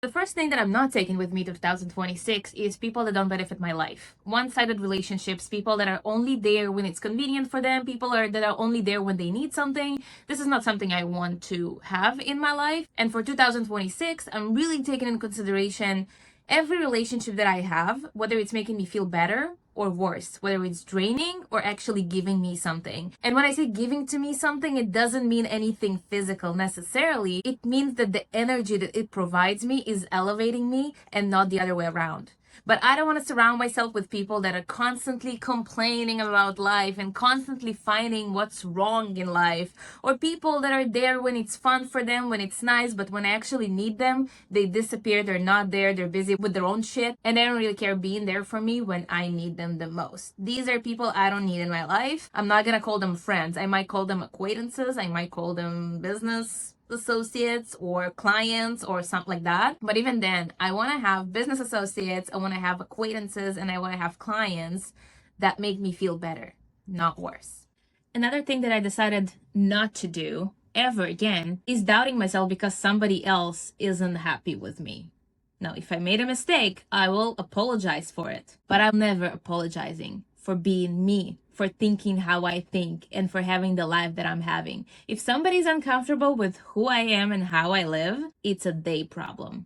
The first thing that I'm not taking with me to 2026 is people that don't benefit my life. One-sided relationships, people that are only there when it's convenient for them, that are only there when they need something. This is not something I want to have in my life. And for 2026, I'm really taking into consideration every relationship that I have, whether it's making me feel better or worse, whether it's draining or actually giving me something. And when I say giving to me something, it doesn't mean anything physical necessarily. It means that the energy that it provides me is elevating me and not the other way around. But I don't want to surround myself with people that are constantly complaining about life and constantly finding what's wrong in life, or people that are there when it's fun for them, when it's nice, but when I actually need them, they disappear, they're not there, they're busy with their own shit, and they don't really care being there for me when I need them the most. These are people I don't need in my life. I'm not gonna call them friends. I might call them acquaintances, I might call them business associates or clients or something like that. But even then, I want to have business associates, I want to have acquaintances, and I want to have clients that make me feel better, not worse. Another thing that I decided not to do ever again is doubting myself because somebody else isn't happy with me. Now, if I made a mistake, I will apologize for it, but I'm never apologizing for being me, for thinking how I think, and for having the life that I'm having. If somebody's uncomfortable with who I am and how I live, it's a they problem,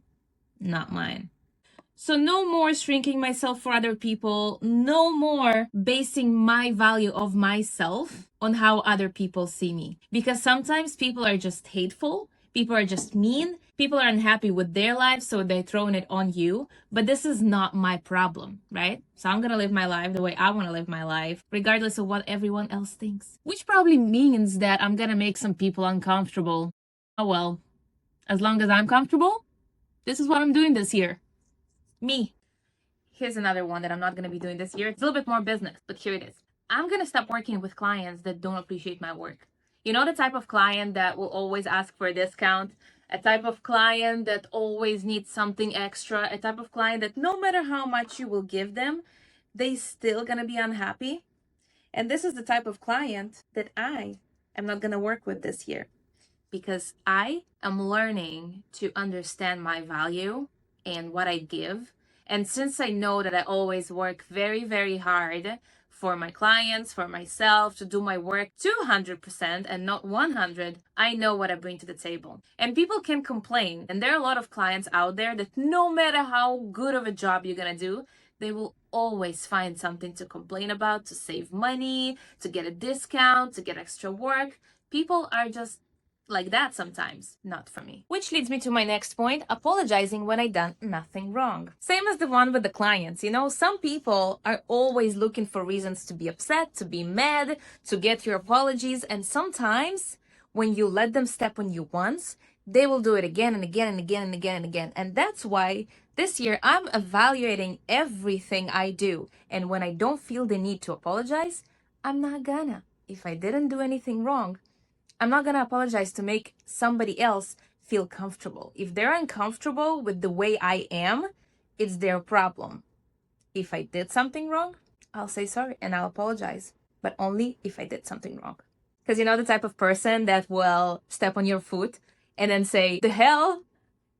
not mine. So no more shrinking myself for other people, no more basing my value of myself on how other people see me. Because sometimes people are just hateful, people are just mean, people are unhappy with their lives, so they're throwing it on you. But this is not my problem, right? So I'm gonna live my life the way I wanna live my life, regardless of what everyone else thinks. Which probably means that I'm gonna make some people uncomfortable. Oh well, as long as I'm comfortable, this is what I'm doing this year. Me. Here's another one that I'm not going to be doing this year. It's a little bit more business, but here it is. I'm going to stop working with clients that don't appreciate my work. You know, the type of client that will always ask for a discount, a type of client that always needs something extra, a type of client that no matter how much you will give them, they still going to be unhappy. And this is the type of client that I am not going to work with this year, because I am learning to understand my value and what I give. And since I know that I always work very, very hard for my clients, for myself, to do my work 200% and not 100, I know what I bring to the table. And people can complain. And there are a lot of clients out there that no matter how good of a job you're gonna do, they will always find something to complain about, to save money, to get a discount, to get extra work. People are just like that sometimes, not for me. Which leads me to my next point, apologizing when I done nothing wrong. Same as the one with the clients, you know, some people are always looking for reasons to be upset, to be mad, to get your apologies, and sometimes when you let them step on you once, they will do it again and again and again and again and again. And that's why this year I'm evaluating everything I do, and when I don't feel the need to apologize, I'm not gonna. If I didn't do anything wrong, I'm not going to apologize to make somebody else feel comfortable. If they're uncomfortable with the way I am, it's their problem. If I did something wrong, I'll say sorry and I'll apologize, but only if I did something wrong. Because you know the type of person that will step on your foot and then say, the hell?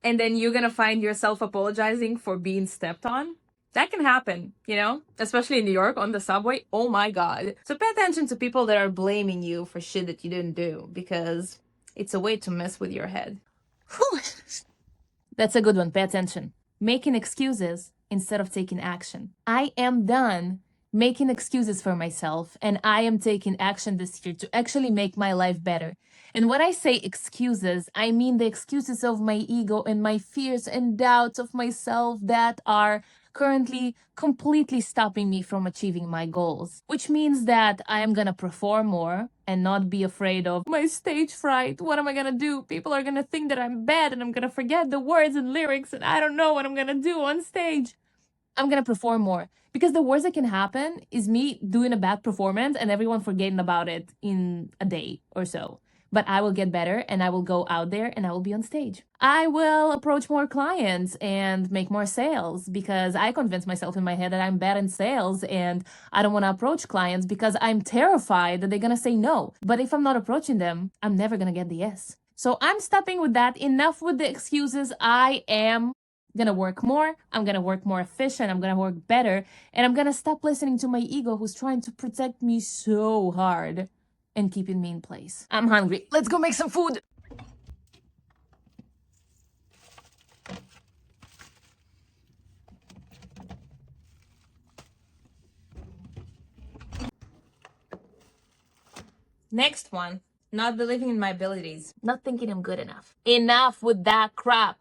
And then you're going to find yourself apologizing for being stepped on? That can happen, you know, especially in New York on the subway. Oh my God. So pay attention to people that are blaming you for shit that you didn't do, because it's a way to mess with your head. That's a good one. Pay attention. Making excuses instead of taking action. I am done making excuses for myself, and I am taking action this year to actually make my life better. And when I say excuses, I mean the excuses of my ego and my fears and doubts of myself that are currently completely stopping me from achieving my goals, which means that I am gonna perform more and not be afraid of my stage fright. What am I gonna do? People are gonna think that I'm bad and I'm gonna forget the words and lyrics and I don't know what I'm gonna do on stage. I'm gonna perform more, because the worst that can happen is me doing a bad performance and everyone forgetting about it in a day or so. But I will get better and I will go out there and I will be on stage. I will approach more clients and make more sales, because I convince myself in my head that I'm bad in sales and I don't want to approach clients because I'm terrified that they're going to say no. But if I'm not approaching them, I'm never going to get the yes. So I'm stopping with that. Enough with the excuses. I am gonna work more, I'm gonna work more efficient, I'm gonna work better, and I'm gonna stop listening to my ego who's trying to protect me so hard and keeping me in place. I'm hungry. Let's go make some food. Next one, not believing in my abilities, not thinking I'm good enough. Enough with that crap.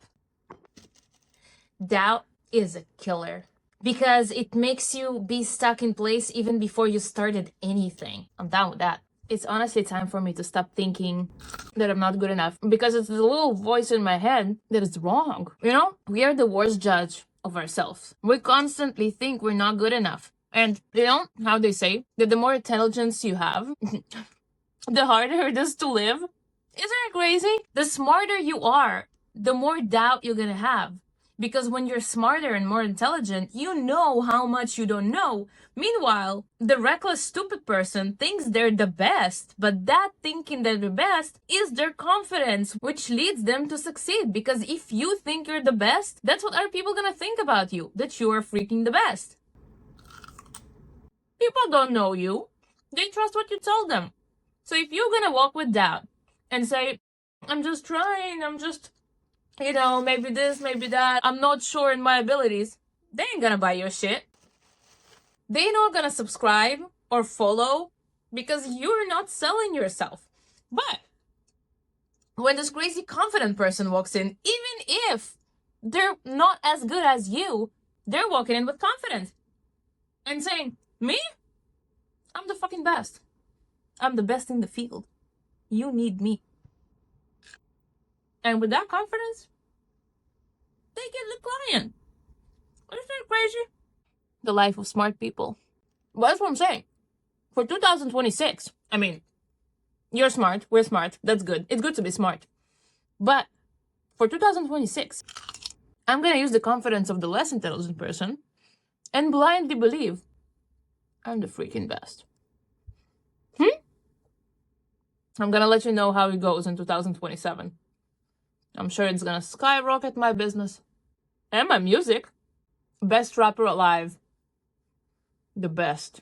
Doubt is a killer because it makes you be stuck in place even before you started anything. I'm down with that. It's honestly time for me to stop thinking that I'm not good enough because it's the little voice in my head that is wrong. You know, we are the worst judge of ourselves. We constantly think we're not good enough. And you know how they say that the more intelligence you have, the harder it is to live? Isn't it crazy? The smarter you are, the more doubt you're gonna have. Because when you're smarter and more intelligent, you know how much you don't know. Meanwhile, the reckless, stupid person thinks they're the best, but that thinking they're the best is their confidence, which leads them to succeed. Because if you think you're the best, that's what are people gonna think about you, that you are freaking the best. People don't know you, they trust what you tell them. So if you're gonna walk with doubt and say, I'm just trying, I'm just, maybe this, maybe that, I'm not sure in my abilities, they ain't gonna buy your shit. They're not gonna subscribe or follow because you're not selling yourself. But when this crazy confident person walks in, even if they're not as good as you, they're walking in with confidence and saying, me? I'm the fucking best. I'm the best in the field. You need me. And with that confidence, they get the client. Isn't that crazy? The life of smart people. Well, that's what I'm saying. For 2026, I mean, you're smart, we're smart, that's good. It's good to be smart. But for 2026, I'm gonna use the confidence of the less intelligent person and blindly believe I'm the freaking best. I'm gonna let you know how it goes in 2027. I'm sure it's gonna skyrocket my business and my music. Best rapper alive. The best.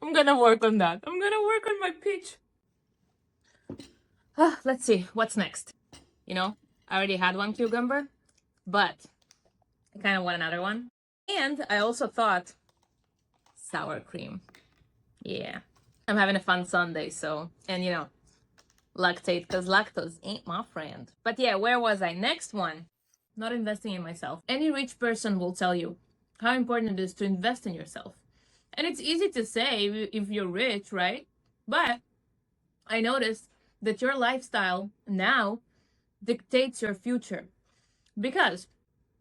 I'm gonna work on that. I'm gonna work on my pitch. Let's see, what's next? I already had one cucumber, but I kind of want another one. And I also thought sour cream. Yeah. I'm having a fun Sunday, so, and lactate, because lactose ain't my friend. But yeah, where was I? Next one. Not investing in myself. Any rich person will tell you how important it is to invest in yourself. And it's easy to say if you're rich, right? But I noticed that your lifestyle now dictates your future. Because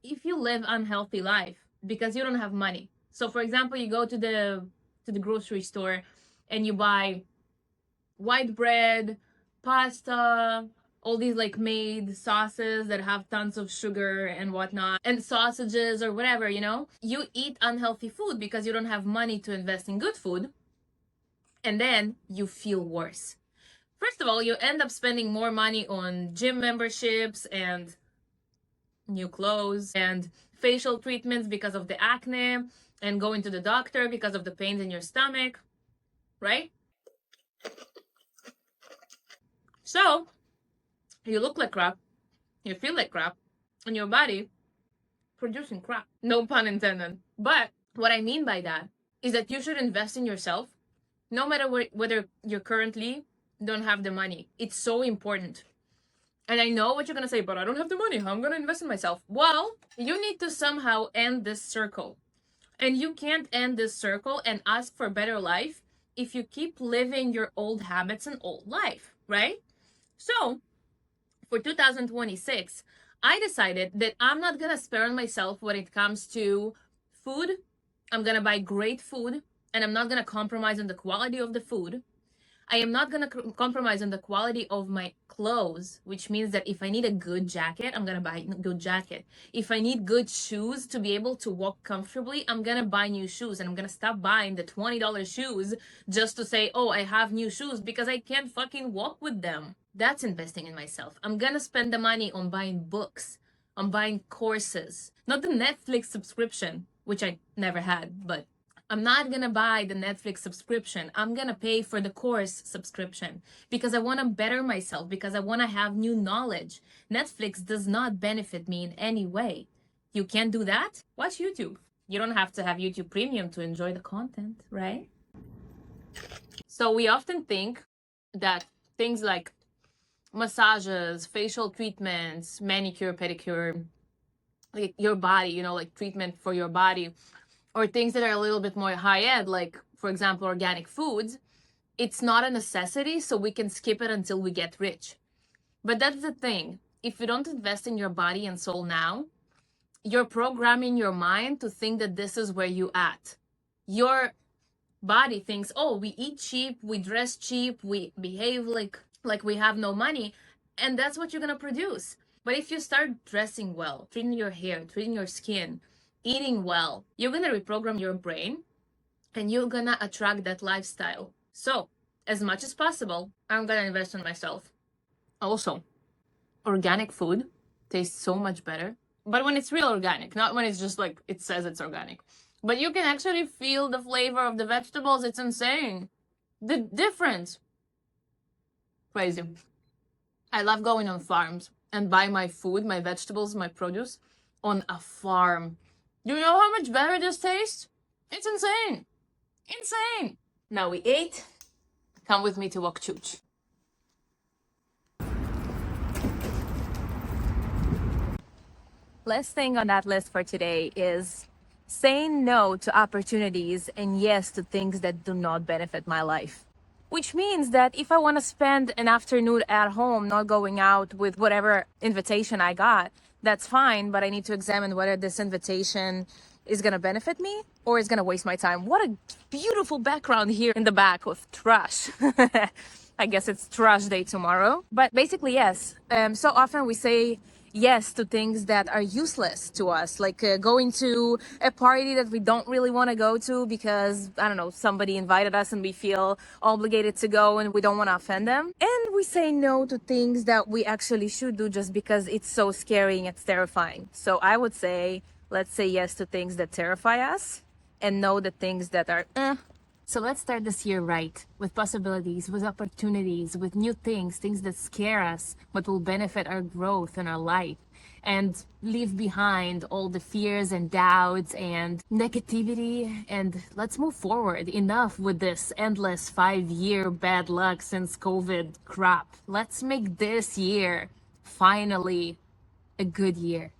if you live unhealthy life because you don't have money. So for example, you go to the grocery store and you buy white bread, pasta, all these like made sauces that have tons of sugar and whatnot, and sausages or whatever, you eat unhealthy food because you don't have money to invest in good food, and then you feel worse. First of all, you end up spending more money on gym memberships and new clothes and facial treatments because of the acne, and going to the doctor because of the pains in your stomach, right? So you look like crap, you feel like crap, and your body producing crap. No pun intended. But what I mean by that is that you should invest in yourself no matter whether you currently don't have the money. It's so important. And I know what you're going to say, but I don't have the money. How am I going to invest in myself? Well, you need to somehow end this circle. And you can't end this circle and ask for a better life if you keep living your old habits and old life, right? So, for 2026, I decided that I'm not going to spare on myself when it comes to food. I'm going to buy great food, and I'm not going to compromise on the quality of the food. I am not going to compromise on the quality of my clothes, which means that if I need a good jacket, I'm going to buy a good jacket. If I need good shoes to be able to walk comfortably, I'm going to buy new shoes, and I'm going to stop buying the $20 shoes just to say, oh, I have new shoes, because I can't fucking walk with them. That's investing in myself. I'm going to spend the money on buying books, I'm buying courses, not the Netflix subscription, which I never had, but I'm not gonna buy the Netflix subscription. I'm gonna pay for the course subscription because I wanna better myself, because I wanna have new knowledge. Netflix does not benefit me in any way. You can't do that? Watch YouTube. You don't have to have YouTube Premium to enjoy the content, right? So we often think that things like massages, facial treatments, manicure, pedicure, like your body, like treatment for your body, or things that are a little bit more high end, like, for example, organic foods, it's not a necessity, so we can skip it until we get rich. But that's the thing. If you don't invest in your body and soul now, you're programming your mind to think that this is where you at. Your body thinks, oh, we eat cheap, we dress cheap, we behave like we have no money, and that's what you're gonna produce. But if you start dressing well, treating your hair, treating your skin, eating well, you're gonna reprogram your brain and you're gonna attract that lifestyle. So, as much as possible, I'm gonna invest in myself. Also, organic food tastes so much better, but when it's real organic, not when it's just like it says it's organic. But you can actually feel the flavor of the vegetables. It's insane. The difference. Crazy. I love going on farms and buy my food, my vegetables, my produce on a farm. Do you know how much better this tastes? It's insane. Insane. Now we ate. Come with me to walk church. Last thing on that list for today is saying no to opportunities and yes to things that do not benefit my life. Which means that if I want to spend an afternoon at home, not going out with whatever invitation I got, that's fine, but I need to examine whether this invitation is going to benefit me or is going to waste my time. What a beautiful background here in the back with trash. I guess it's trash day tomorrow. But basically, yes. So often we say yes to things that are useless to us, like going to a party that we don't really want to go to because, I don't know, somebody invited us and we feel obligated to go and we don't want to offend them. And we say no to things that we actually should do just because it's so scary and it's terrifying. So I would say, let's say yes to things that terrify us and no the things that are So let's start this year right, with possibilities, with opportunities, with new things that scare us, but will benefit our growth and our life, and leave behind all the fears and doubts and negativity, and let's move forward. Enough with this endless 5-year bad luck since COVID crap. Let's make this year finally a good year.